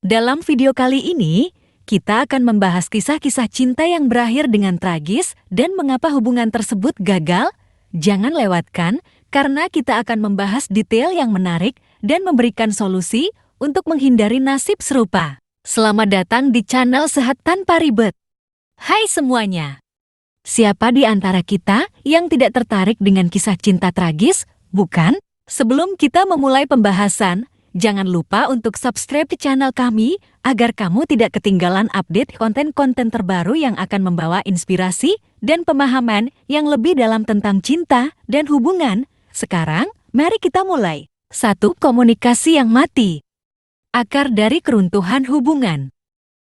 Dalam video kali ini, kita akan membahas kisah-kisah cinta yang berakhir dengan tragis dan mengapa hubungan tersebut gagal. Jangan lewatkan, karena kita akan membahas detail yang menarik dan memberikan solusi untuk menghindari nasib serupa. Selamat datang di channel Sehat Tanpa Ribet. Hai semuanya! Siapa di antara kita yang tidak tertarik dengan kisah cinta tragis, bukan? Sebelum kita memulai pembahasan, jangan lupa untuk subscribe di channel kami agar kamu tidak ketinggalan update konten-konten terbaru yang akan membawa inspirasi dan pemahaman yang lebih dalam tentang cinta dan hubungan. Sekarang, mari kita mulai. 1. Komunikasi yang mati. Akar dari keruntuhan hubungan.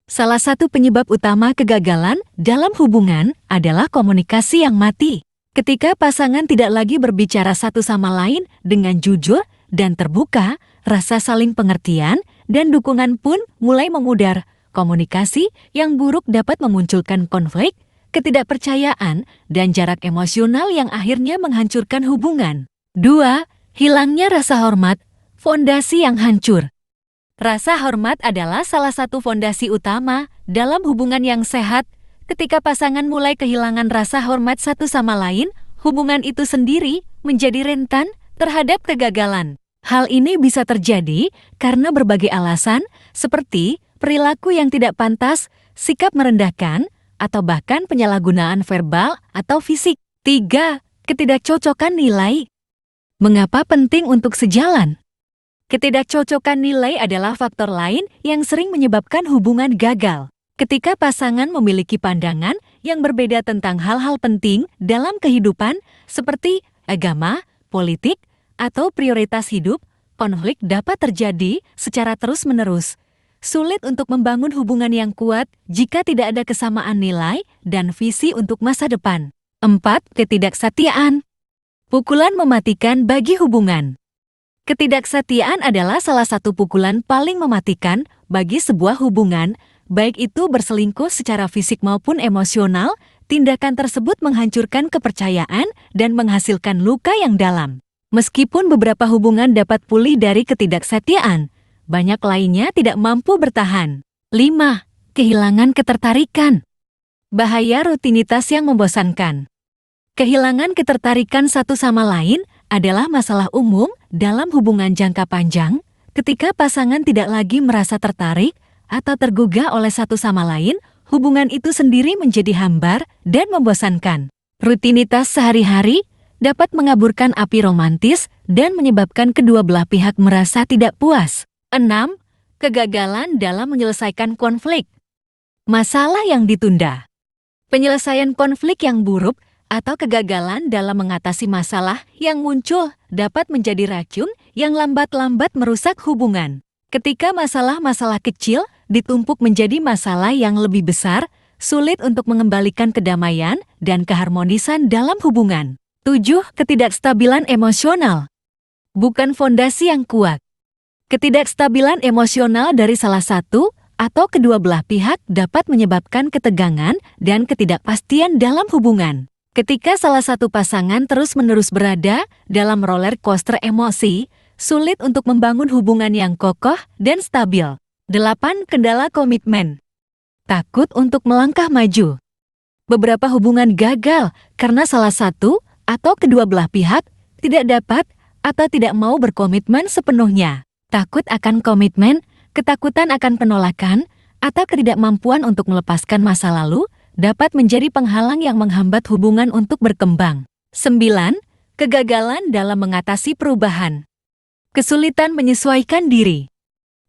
Salah satu penyebab utama kegagalan dalam hubungan adalah komunikasi yang mati. Ketika pasangan tidak lagi berbicara satu sama lain dengan jujur dan terbuka, rasa saling pengertian dan dukungan pun mulai memudar. Komunikasi yang buruk dapat memunculkan konflik, ketidakpercayaan, dan jarak emosional yang akhirnya menghancurkan hubungan. 2. Hilangnya rasa hormat, fondasi yang hancur. Rasa hormat adalah salah satu fondasi utama dalam hubungan yang sehat. Ketika pasangan mulai kehilangan rasa hormat satu sama lain, hubungan itu sendiri menjadi rentan terhadap kegagalan. Hal ini bisa terjadi karena berbagai alasan, seperti perilaku yang tidak pantas, sikap merendahkan, atau bahkan penyalahgunaan verbal atau fisik. 3. Ketidakcocokan nilai. Mengapa penting untuk sejalan? Ketidakcocokan nilai adalah faktor lain yang sering menyebabkan hubungan gagal. Ketika pasangan memiliki pandangan yang berbeda tentang hal-hal penting dalam kehidupan, seperti agama, politik, atau prioritas hidup, konflik dapat terjadi secara terus-menerus. Sulit untuk membangun hubungan yang kuat jika tidak ada kesamaan nilai dan visi untuk masa depan. 4. Ketidaksetiaan. Pukulan mematikan bagi hubungan. Ketidaksetiaan adalah salah satu pukulan paling mematikan bagi sebuah hubungan, baik itu berselingkuh secara fisik maupun emosional. Tindakan tersebut menghancurkan kepercayaan dan menghasilkan luka yang dalam. Meskipun beberapa hubungan dapat pulih dari ketidaksetiaan, banyak lainnya tidak mampu bertahan. 5. Kehilangan ketertarikan. Bahaya rutinitas yang membosankan. Kehilangan ketertarikan satu sama lain adalah masalah umum dalam hubungan jangka panjang. Ketika pasangan tidak lagi merasa tertarik atau tergugah oleh satu sama lain, hubungan itu sendiri menjadi hambar dan membosankan. Rutinitas sehari-hari dapat mengaburkan api romantis dan menyebabkan kedua belah pihak merasa tidak puas. 6. Kegagalan dalam menyelesaikan konflik. Masalah yang ditunda. Penyelesaian konflik yang buruk atau kegagalan dalam mengatasi masalah yang muncul dapat menjadi racun yang lambat-lambat merusak hubungan. Ketika masalah-masalah kecil ditumpuk menjadi masalah yang lebih besar, sulit untuk mengembalikan kedamaian dan keharmonisan dalam hubungan. 7. Ketidakstabilan emosional. Bukan fondasi yang kuat. Ketidakstabilan emosional dari salah satu atau kedua belah pihak dapat menyebabkan ketegangan dan ketidakpastian dalam hubungan. Ketika salah satu pasangan terus-menerus berada dalam roller coaster emosi, sulit untuk membangun hubungan yang kokoh dan stabil. 8. Kendala komitmen. Takut untuk melangkah maju. Beberapa hubungan gagal karena salah satu atau kedua belah pihak tidak dapat atau tidak mau berkomitmen sepenuhnya. Takut akan komitmen, ketakutan akan penolakan, atau ketidakmampuan untuk melepaskan masa lalu dapat menjadi penghalang yang menghambat hubungan untuk berkembang. 9. Kegagalan dalam mengatasi perubahan. Kesulitan menyesuaikan diri.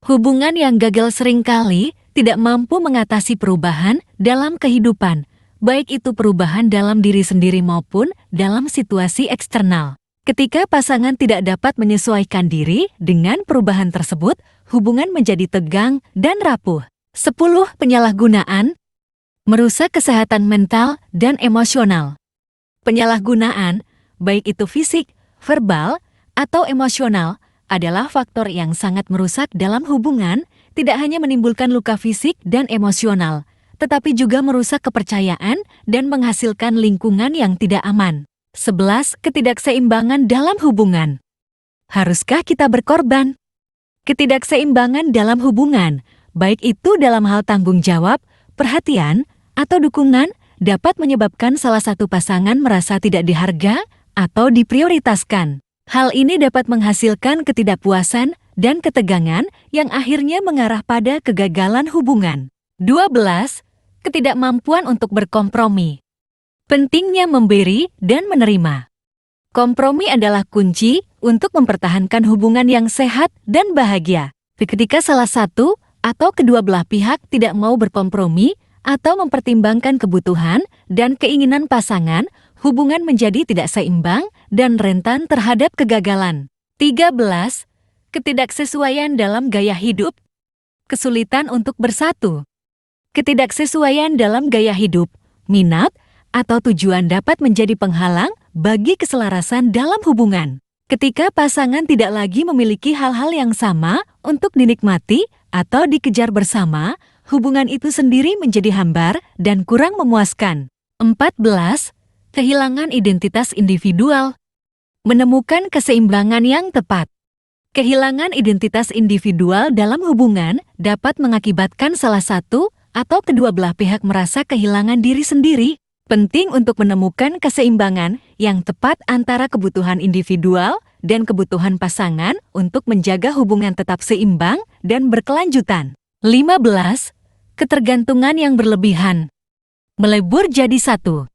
Hubungan yang gagal seringkali tidak mampu mengatasi perubahan dalam kehidupan, baik itu perubahan dalam diri sendiri maupun dalam situasi eksternal. Ketika pasangan tidak dapat menyesuaikan diri dengan perubahan tersebut, hubungan menjadi tegang dan rapuh. 10. Penyalahgunaan. Merusak kesehatan mental dan emosional. Penyalahgunaan, baik itu fisik, verbal, atau emosional, adalah faktor yang sangat merusak dalam hubungan, tidak hanya menimbulkan luka fisik dan emosional, tetapi juga merusak kepercayaan dan menghasilkan lingkungan yang tidak aman. 11. Ketidakseimbangan dalam hubungan. Haruskah kita berkorban? Ketidakseimbangan dalam hubungan, baik itu dalam hal tanggung jawab, perhatian, atau dukungan, dapat menyebabkan salah satu pasangan merasa tidak dihargai atau diprioritaskan. Hal ini dapat menghasilkan ketidakpuasan dan ketegangan yang akhirnya mengarah pada kegagalan hubungan. 12. Ketidakmampuan untuk berkompromi. Pentingnya memberi dan menerima. Kompromi adalah kunci untuk mempertahankan hubungan yang sehat dan bahagia. Ketika salah satu atau kedua belah pihak tidak mau berkompromi atau mempertimbangkan kebutuhan dan keinginan pasangan, hubungan menjadi tidak seimbang dan rentan terhadap kegagalan. 13. Ketidaksesuaian dalam gaya hidup. Kesulitan untuk bersatu. Ketidaksesuaian dalam gaya hidup, minat, atau tujuan dapat menjadi penghalang bagi keselarasan dalam hubungan. Ketika pasangan tidak lagi memiliki hal-hal yang sama untuk dinikmati atau dikejar bersama, hubungan itu sendiri menjadi hambar dan kurang memuaskan. 14. Kehilangan identitas individual. Menemukan keseimbangan yang tepat. Kehilangan identitas individual dalam hubungan dapat mengakibatkan salah satu atau kedua belah pihak merasa kehilangan diri sendiri. Penting untuk menemukan keseimbangan yang tepat antara kebutuhan individual dan kebutuhan pasangan untuk menjaga hubungan tetap seimbang dan berkelanjutan. 15. Ketergantungan yang berlebihan. Melebur jadi satu.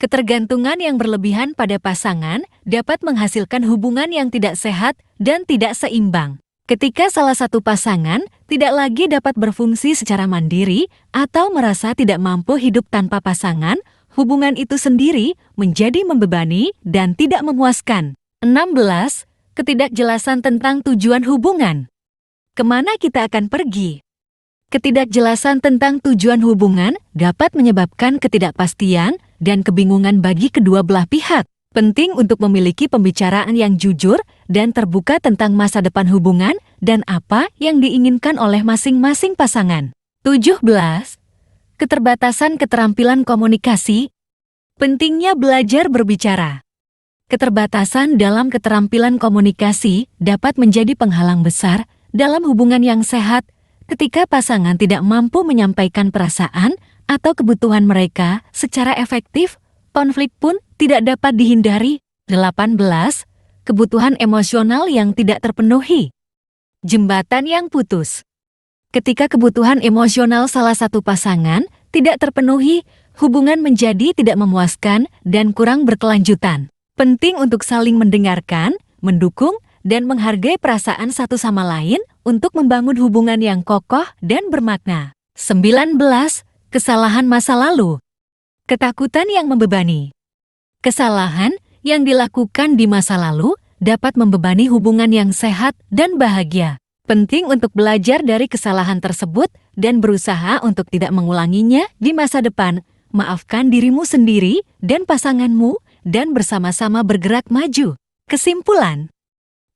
Ketergantungan yang berlebihan pada pasangan dapat menghasilkan hubungan yang tidak sehat dan tidak seimbang. Ketika salah satu pasangan tidak lagi dapat berfungsi secara mandiri atau merasa tidak mampu hidup tanpa pasangan, hubungan itu sendiri menjadi membebani dan tidak memuaskan. 16. Ketidakjelasan tentang tujuan hubungan. Kemana kita akan pergi? Ketidakjelasan tentang tujuan hubungan dapat menyebabkan ketidakpastian dan kebingungan bagi kedua belah pihak. Penting untuk memiliki pembicaraan yang jujur dan terbuka tentang masa depan hubungan dan apa yang diinginkan oleh masing-masing pasangan. 17. Keterbatasan keterampilan komunikasi. Pentingnya belajar berbicara. Keterbatasan dalam keterampilan komunikasi dapat menjadi penghalang besar dalam hubungan yang sehat ketika pasangan tidak mampu menyampaikan perasaan atau kebutuhan mereka secara efektif. Konflik pun tidak dapat dihindari. 18. Kebutuhan emosional yang tidak terpenuhi. Jembatan yang putus. Ketika kebutuhan emosional salah satu pasangan tidak terpenuhi, hubungan menjadi tidak memuaskan dan kurang berkelanjutan. Penting untuk saling mendengarkan, mendukung, dan menghargai perasaan satu sama lain untuk membangun hubungan yang kokoh dan bermakna. 19. Kesalahan masa lalu. Ketakutan yang membebani. Kesalahan yang dilakukan di masa lalu dapat membebani hubungan yang sehat dan bahagia. Penting untuk belajar dari kesalahan tersebut dan berusaha untuk tidak mengulanginya di masa depan. Maafkan dirimu sendiri dan pasanganmu dan bersama-sama bergerak maju. Kesimpulan.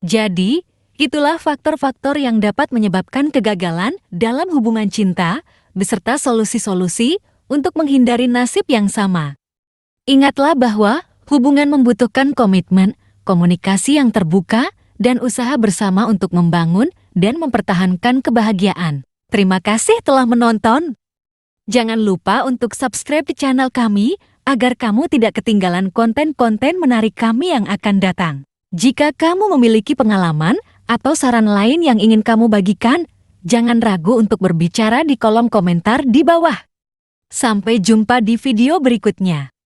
Jadi, itulah faktor-faktor yang dapat menyebabkan kegagalan dalam hubungan cinta beserta solusi-solusi untuk menghindari nasib yang sama. Ingatlah bahwa hubungan membutuhkan komitmen, komunikasi yang terbuka, dan usaha bersama untuk membangun dan mempertahankan kebahagiaan. Terima kasih telah menonton. Jangan lupa untuk subscribe channel kami agar kamu tidak ketinggalan konten-konten menarik kami yang akan datang. Jika kamu memiliki pengalaman atau saran lain yang ingin kamu bagikan, jangan ragu untuk berbicara di kolom komentar di bawah. Sampai jumpa di video berikutnya.